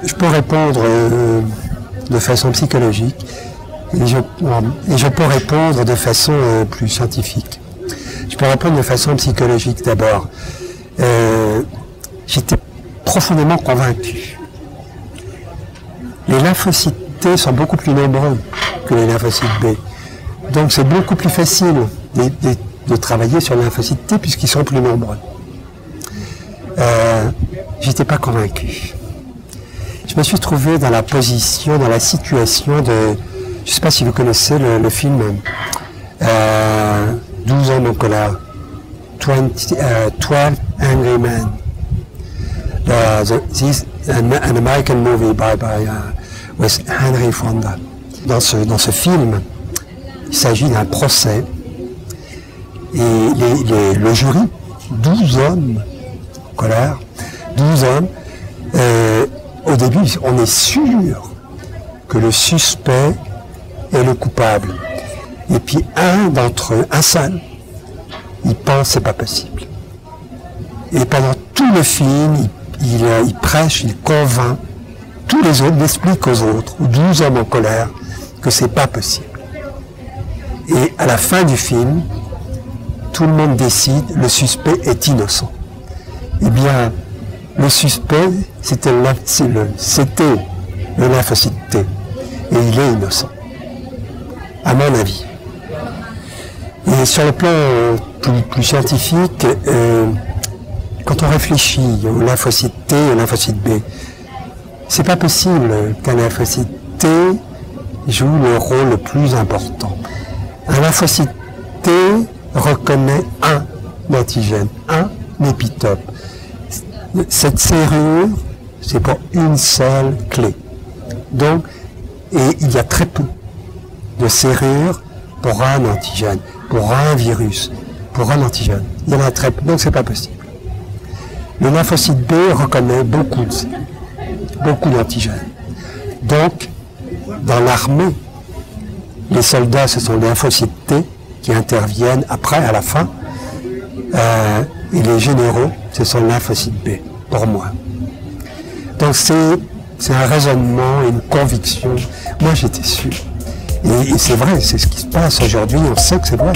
je peux répondre de façon psychologique et je peux répondre de façon plus scientifique. Je peux répondre de façon psychologique d'abord. J'étais profondément convaincu. Les lymphocytes T sont beaucoup plus nombreux que les lymphocytes B. Donc c'est beaucoup plus facile de travailler sur les lymphocytes T puisqu'ils sont plus nombreux. J'étais pas convaincu. Je me suis trouvé dans la position, dans la situation de... Je ne sais pas si vous connaissez le film 12 hommes en colère, 12 Angry Men. This is an American movie with Henry Fonda. Dans ce film, il s'agit d'un procès et le jury, 12 hommes en colère, 12 hommes, au début, on est sûr que le suspect est le coupable. Et puis un d'entre eux, un seul, il pense que c'est pas possible. Et pendant tout le film, il prêche, il convainc tous les autres, il explique aux autres, aux 12 hommes en colère, que c'est pas possible. Et à la fin du film, tout le monde décide, le suspect est innocent. Eh bien, le suspect, c'était le lymphocyte T. Et il est innocent, à mon avis. Et sur le plan plus scientifique, quand on réfléchit au lymphocyte T et au lymphocyte B, c'est pas possible qu'un lymphocyte T joue le rôle le plus important. Un lymphocyte T reconnaît un antigène, un épitope. Cette serrure, c'est pour une seule clé. Donc, et il y a très peu de serrures pour un antigène, pour un virus, pour un antigène. Il y en a très peu, donc c'est pas possible. Le lymphocyte B reconnaît beaucoup d'antigènes. Donc, dans l'armée, les soldats, ce sont les lymphocytes T qui interviennent après, à la fin, et les généraux, ce sont les lymphocytes B, pour moi. Donc c'est un raisonnement, une conviction. Moi, j'étais sûr. Et c'est vrai, c'est ce qui se passe aujourd'hui, on sait que c'est vrai.